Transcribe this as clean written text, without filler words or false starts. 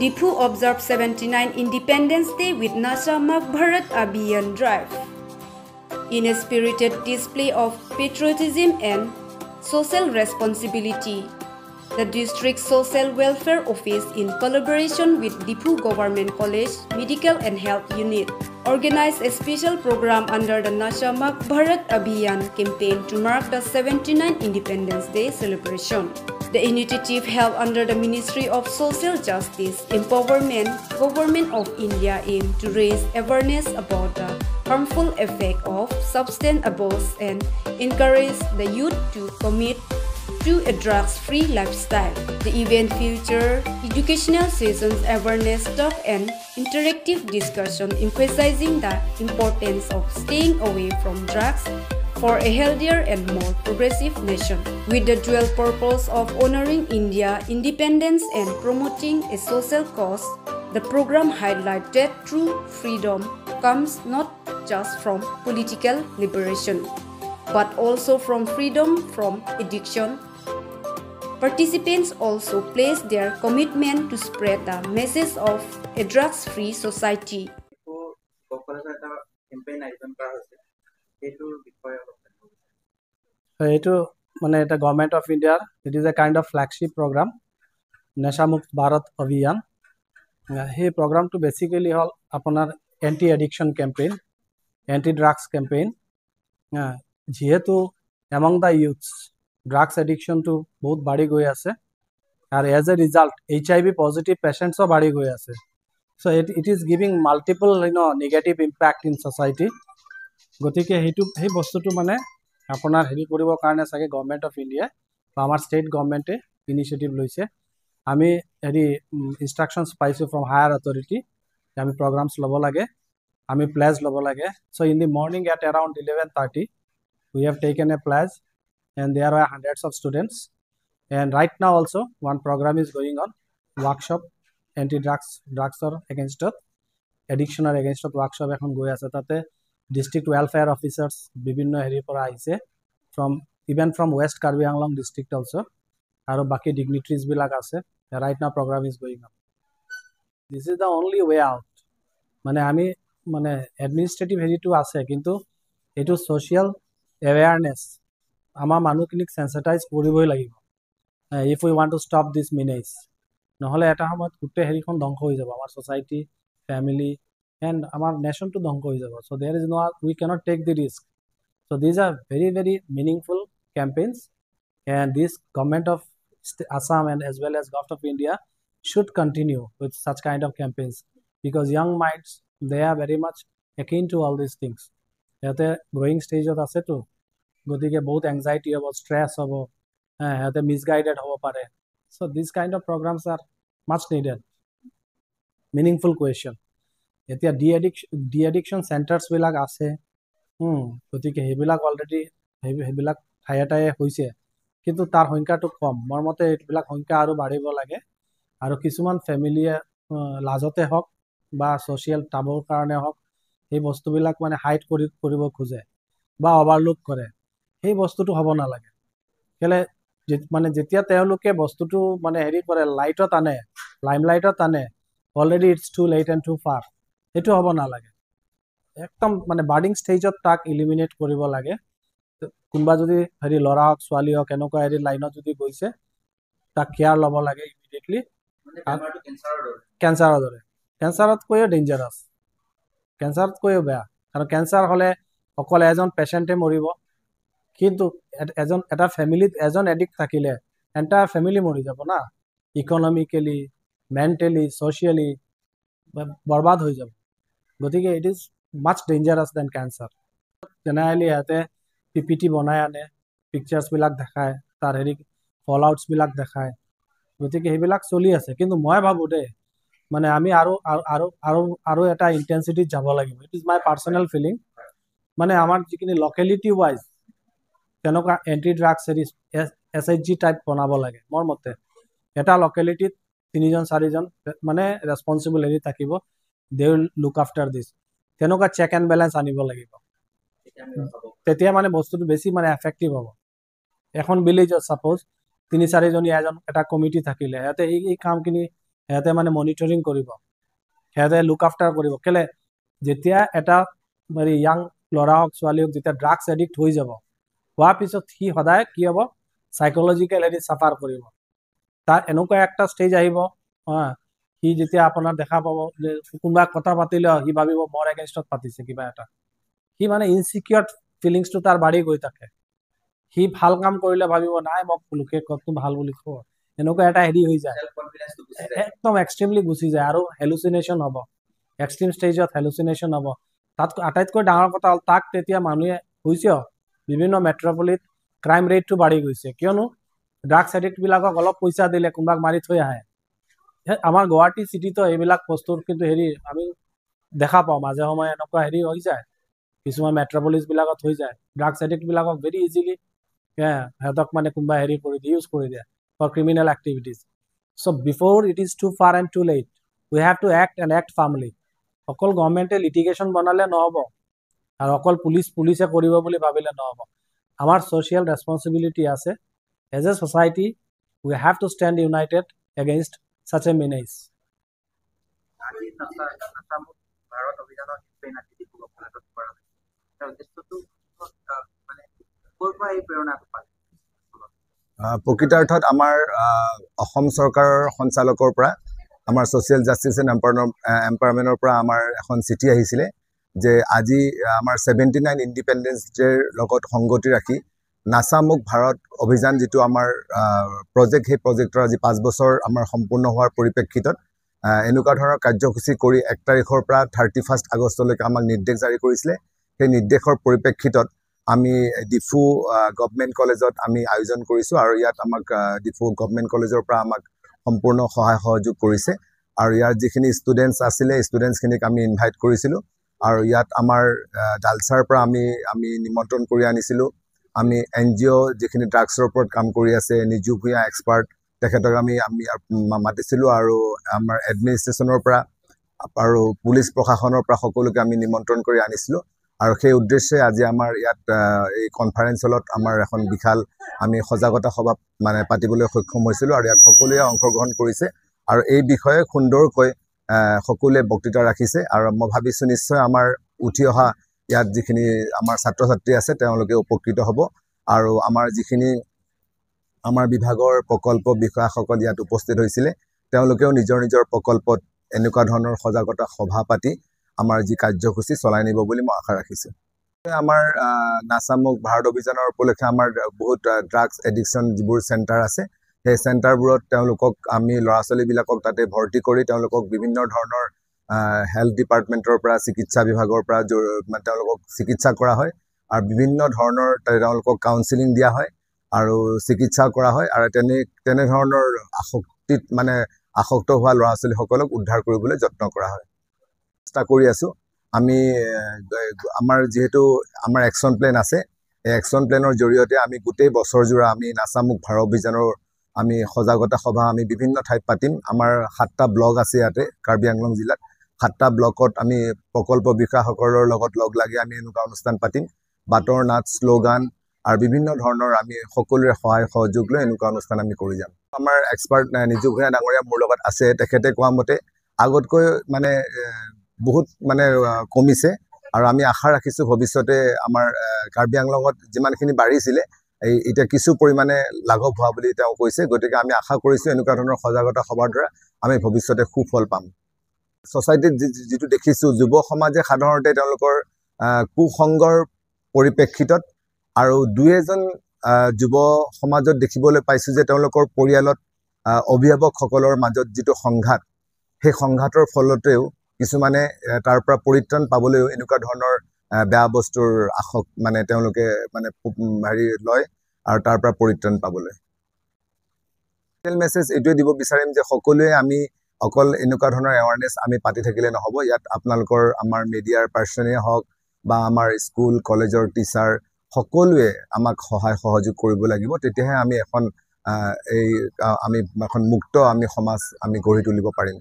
Difu observed 79 Independence Day with Nasha Mak Bharat Abhiyan Drive. In a spirited display of patriotism and social responsibility, the District Social Welfare Office, in collaboration with Difu Government College Medical and Health Unit, organized a special program under the Nasha Mak Bharat Abhiyan campaign to mark the 79th Independence Day celebration. The initiative held under the Ministry of Social Justice Empowerment, Government of India, aimed to raise awareness about the harmful effect of substance abuse and encourage the youth to commit to a drugs-free lifestyle. The event featured educational sessions, awareness talk, and interactive discussion emphasizing the importance of staying away from drugs for a healthier and more progressive nation. With the dual purpose of honoring India's independence and promoting a social cause, the program highlighted that true freedom comes not just from political liberation, but also from freedom from addiction. Participants also pledged their commitment to spread the message of a drugs-free society. The Government of India, it is a kind of flagship program, Nasha Mukt Bharat Abhiyan. This program to basically all upon anti-addiction campaign, anti-drugs campaign. Among the youths, drugs addiction to both body goy ase, and as a result, HIV positive patients are body goy ase. So it is giving multiple negative impact in society. Gotike he bostu to mane aponar heri koribo karone sage Government of India ba amar state government initiative loise. Ami heri instructions paise from higher authority. Ami programs lobo lage, ami pledge lobo lage. So in the morning at around 11:30, we have taken a pledge, and there are hundreds of students. And right now also one program is going on, workshop anti-drugs, drugs or against addiction or against workshop ekhon goi ase tate district welfare officers bibhinno heri pora aise from even from West Karbi Anglong district also, aro baki dignitaries bilak ase. Right now program is going on. This is the only way out. Mane ami administrative heri to ase kintu etu social awareness ama manukinik sensitize koriboi lagibo if we want to stop this menace. নহলে এটা সময়ত গুটে হেৰিখন ধ্বংস হৈ যাব, আমাৰ society, family and our nation to ধ্বংস হৈ যাব. So there is no, we cannot take the risk. So these are very, very meaningful campaigns, and this Government of Assam and as well as Government of India should continue with such kind of campaigns, because young minds, they are very much akin to all these things. Yate growing stage of ase to gotike bahut anxiety hobo, stress hobo, yate misguided hobo pare. So these kind of programs are much needed. Meaningful question. Etia de-addiction centers bilak ase. Gotike hebilak already hebilak thayataye hoise. Kintu tar সংখ্যা to com. Mor mote ebilak সংখ্যা aru baribo lage. Aru kisuman family lajote hok ba social tabor karone hok, ei bostu bilak mane hide koribo khoje ba overlook kore. Ei bostu to hobo na lage. Kele মানে যেতিয়া তেওঁলোকে বস্তুটো মানে হেৰি কৰে লাইটত আনে, লাইমলাইটত আনে, already it's too late and too far, সেইটো হ'ব নালাগে। একদম মানে বাৰ্ডিং ষ্টেজত তাক ইলিমিনেট কৰিব লাগে। কোনোবা যদি হেৰি ল'ৰা হওক ছোৱালী হওক এনেকুৱা হেৰি লাইনত যদি গৈছে তাক কেয়াৰ ল'ব লাগে ইমিডিয়েটলি। কেঞ্চাৰৰ দৰে, কেঞ্চাৰতকৈও ডেঞ্জাৰাছ, কেঞ্চাৰতকৈও বেয়া, কাৰণ কেঞ্চাৰ হ'লে অকল এজন পেচেণ্টে মৰিব, কিন্তু এটা ফ্যামিলিত এজন এডিক্ট থাকিলে এন্টায়াৰ ফ্যামিলি মৰি যাব না, ইকনমিক্যালি, মেন্টালি, সোশিয়ালি বৰবাদ হৈ যাব। গতিকে it is much dangerous than cancer. Generally ইয়াতে পিপিটি বনাই আনে, পিকচাৰ্ছবিলাক দেখায়, তাৰ হেৰি ফল আউটছবিলাক দেখায়, গতিকে সেইবিলাক চলি আছে। কিন্তু মই ভাবোঁ দেই, মানে আমি আৰু এটা ইণ্টেনচিটিত যাব লাগিব। It is my personal feeling. মানে আমাৰ যিখিনি লোকেলিটি ৱাইজ তেনেকুৱা এণ্টি ড্ৰাগছ হেৰি SHG টাইপ বনাব লাগে মোৰ মতে। এটা লোকেলিটিত 3জন 4জন মানে ৰেছপন্সিবল হেৰি থাকিব, দে উইল লুক আফটাৰ দিছ। তেনেকুৱা চেক এণ্ড বেলেঞ্চ আনিব লাগিব, তেতিয়া মানে বস্তুটো বেছি মানে এফেক্টিভ হ'ব। এখন ভিলেজত ছাপ'জ 3-4জনী এটা কমিটি থাকিলে, সিহঁতে এই কামখিনি সিহঁতে মানে মনিটৰিং কৰিব, সিহঁতে লুক আফটাৰ কৰিব। কেলে যেতিয়া এটা মানে ইয়াং ল'ৰা হওক ছোৱালী হওক যেতিয়া ড্ৰাগছ এডিক্ট হৈ যাব, হোৱাৰ পিছত সি সদায় কি হ'ব, চাইকলজিকেল হেৰি চাফাৰ কৰিব। তাৰ এনেকুৱা একটা ষ্টেজ আহিব, সি যেতিয়া আপোনাৰ দেখা পাব যে কোনোবা কথা পাতিলে সি ভাবিব মোৰ এগেইনষ্টত পাতিছে কিবা এটা, সি মানে ইনচিকিউৰ ফিলিংছটো তাৰ বাঢ়ি গৈ থাকে। সি ভাল কাম কৰিলে ভাবিব নাই মোক লোকে কতো ভাল বুলি কব, এনেকুৱা এটা হেৰি হৈ যায়, একদম এক্সট্ৰিমলি গুচি যায় আৰু হেলুচিনেশ্যন হ'ব, এক্সট্ৰিম ষ্টেজত হেলুচিনেশ্যন হ'ব। তাত আটাইতকৈ ডাঙৰ কথা হ'ল তাক তেতিয়া মানুহে হৈছে বিভিন্ন মেট্ৰপলিত ক্ৰাইম ৰেটটো বাঢ়ি গৈছে, কিয়নো ড্ৰাগছ এডিক্টবিলাকক অলপ পইচা দিলে কোনোবাক মাৰি থৈ আহে। আমাৰ গুৱাহাটী চিটিতো এইবিলাক বস্তুৰ কিন্তু হেৰি আমি দেখা পাওঁ, মাজে সময়ে এনেকুৱা হেৰি হৈ যায়, কিছুমান মেট্ৰপলিছবিলাকত হৈ যায়। ড্ৰাগছ এডিক্টবিলাকক ভেৰি ইজিলি সিহঁতক মানে কোনোবা হেৰি কৰি দিয়ে, ইউজ কৰি দিয়ে for criminal activities. So' before it is too far and too late, we have to act and act firmly. অকল গভৰ্ণমেণ্টে লিটিগেশ্যন বনালে নহ'ব আৰু অকল পুলিচে কৰিব বুলি ভাবিলে নহ'ব। আমাৰ ছ'চিয়েল ৰেছপনচিবিলিটি আছে। As a society we have to stand united against such a menace. প্ৰকৃতাৰ্থত আমাৰ অসম চৰকাৰৰ সঞ্চালকৰ পৰা, আমাৰ ছ'চিয়েল জাষ্টিছ এণ্ড এম্পাৱাৰমেণ্টৰ পৰা আমাৰ এখন চিঠি আহিছিলে যে আজি আমাৰ 79 ইণ্ডিপেণ্ডেন্স ডেৰ লগত সংগতি ৰাখি নাচা মুক্ত ভাৰত অভিযান যিটো আমাৰ প্ৰজেক্ট, সেই প্ৰজেক্টৰ আজি 5 বছৰ আমাৰ সম্পূৰ্ণ হোৱাৰ পৰিপ্ৰেক্ষিতত এনেকুৱা ধৰণৰ কাৰ্যসূচী কৰি 1 তাৰিখৰ পৰা 31 আগষ্টলৈকে আমাক নিৰ্দেশ জাৰি কৰিছিলে। সেই নিৰ্দেশৰ পৰিপ্ৰেক্ষিতত আমি ডিফু গভৰ্ণমেণ্ট কলেজত আমি আয়োজন কৰিছোঁ আৰু ইয়াত আমাক ডিফু গভৰ্ণমেণ্ট কলেজৰ পৰা আমাক সম্পূৰ্ণ সহায় সহযোগ কৰিছে। আৰু ইয়াৰ যিখিনি ষ্টুডেণ্টছ আছিলে, ষ্টুডেণ্টছখিনিক আমি ইনভাইট কৰিছিলোঁ আৰু ইয়াত আমাৰ ডালচাৰ পৰা আমি নিমন্ত্ৰণ কৰি আনিছিলোঁ। আমি NGO যিখিনি ড্ৰাগছৰ ওপৰত কাম কৰি আছে, নিজু ভূঞা এক্সপাৰ্ট, তেখেতক আমি মাতিছিলোঁ আৰু আমাৰ এডমিনিষ্ট্ৰেশ্যনৰ পৰা আৰু পুলিচ প্ৰশাসনৰ পৰা সকলোকে আমি নিমন্ত্ৰণ কৰি আনিছিলোঁ। আৰু সেই উদ্দেশ্যে আজি আমাৰ ইয়াত এই কনফাৰেন্স হলত আমাৰ এখন বিশাল আমি সজাগতা সভা মানে পাতিবলৈ সক্ষম হৈছিলোঁ আৰু ইয়াত সকলোৱে অংশগ্ৰহণ কৰিছে আৰু এই বিষয়ে সুন্দৰকৈ সকলোৱে বক্তৃতা ৰাখিছে। আৰু মই ভাবিছোঁ নিশ্চয় আমাৰ উঠি অহা ইয়াত যিখিনি আমাৰ ছাত্ৰ ছাত্ৰী আছে তেওঁলোকে উপকৃত হ'ব আৰু আমাৰ যিখিনি আমাৰ বিভাগৰ প্ৰকল্প বিষয়াসকল ইয়াত উপস্থিত হৈছিলে তেওঁলোকেও নিজৰ নিজৰ প্ৰকল্পত এনেকুৱা ধৰণৰ সজাগতা সভা পাতি আমাৰ যি কাৰ্যসূচী চলাই নিব বুলি মই আশা ৰাখিছোঁ। আমাৰ নাচা মুক্ত ভাৰত অভিযানৰ উপলক্ষে আমাৰ বহুত ড্ৰাগছ এডিকশ্যন যিবোৰ চেণ্টাৰ আছে, সেই চেণ্টাৰবোৰত তেওঁলোকক আমি ল'ৰা ছোৱালীবিলাকক তাতে ভৰ্তি কৰি তেওঁলোকক বিভিন্ন ধৰণৰ হেল্থ ডিপাৰ্টমেণ্টৰ পৰা, চিকিৎসা বিভাগৰ পৰা তেওঁলোকক চিকিৎসা কৰা হয় আৰু বিভিন্ন ধৰণৰ তেওঁলোকক কাউন্সিলিং দিয়া হয় আৰু চিকিৎসা কৰা হয় আৰু তেনেধৰণৰ আসক্তিত মানে আসক্ত হোৱা ল'ৰা ছোৱালীসকলক উদ্ধাৰ কৰিবলৈ যত্ন কৰা হয়। চেষ্টা কৰি আছোঁ আমি। আমাৰ যিহেতু আমাৰ একশ্যন প্লেন আছে, এই একশ্যন প্লেনৰ জৰিয়তে আমি গোটেই বছৰজোৰা আমি নাচা মুক্ত ভাৰত অভিযানৰ আমি সজাগতা সভা আমি বিভিন্ন ঠাইত পাতিম। আমাৰ 7টা ব্লক আছে ইয়াতে কাৰ্বি আংলং জিলাত, 7টা ব্লকত আমি প্ৰকল্প বিষয়াসকলৰ লগত লগ লাগি আমি এনেকুৱা অনুষ্ঠান পাতিম। বাটৰ নাট, শ্লোগান আৰু বিভিন্ন ধৰণৰ আমি সকলোৰে সহায় সহযোগ লৈ এনেকুৱা অনুষ্ঠান আমি কৰি যাম। আমাৰ এক্সপাৰ্ট নিজু ভূঞা ডাঙৰীয়া মোৰ লগত আছে, তেখেতে কোৱা মতে আগতকৈ মানে বহুত মানে কমিছে আৰু আমি আশা ৰাখিছোঁ ভৱিষ্যতে আমাৰ কাৰ্বি আংলঙত যিমানখিনি বাঢ়িছিলে এতিয়া কিছু পৰিমাণে লাঘৱ হোৱা বুলি তেওঁ কৈছে। গতিকে আমি আশা কৰিছোঁ এনেকুৱা ধৰণৰ সজাগতা সভাৰ দ্বাৰা আমি ভৱিষ্যতে সুফল পাম। ছ'চাইটিত যিটো দেখিছোঁ, যুৱ সমাজে সাধাৰণতে তেওঁলোকৰ কুসংগৰ পৰিপ্ৰেক্ষিতত আৰু 2-এজন যুৱ সমাজত দেখিবলৈ পাইছোঁ যে তেওঁলোকৰ পৰিয়ালত অভিভাৱকসকলৰ মাজত যিটো সংঘাত, সেই সংঘাতৰ ফলতেও কিছুমানে তাৰ পৰা পৰিত্ৰাণ পাবলৈও এনেকুৱা ধৰণৰ বেয়া বস্তুৰ মানে তেওঁলোকে মানে হেৰি লয় আৰু তাৰ পৰা পৰিত্ৰাণ পাবলৈ। মেছেজ এইটোৱে দিব বিচাৰিম যে সকলোৱে আমি অকল এনেকুৱা ধৰণৰ এৱাৰনেছ আমি পাতি থাকিলে নহ'ব। ইয়াত আপোনালোকৰ আমাৰ মিডিয়াৰ পাৰ্চনেই হওক বা আমাৰ স্কুল কলেজৰ টিচাৰ সকলোৱে আমাক সহায় সহযোগ কৰিব লাগিব। তেতিয়াহে আমি এখন মুক্ত আমি সমাজ আমি গঢ়ি তুলিব পাৰিম।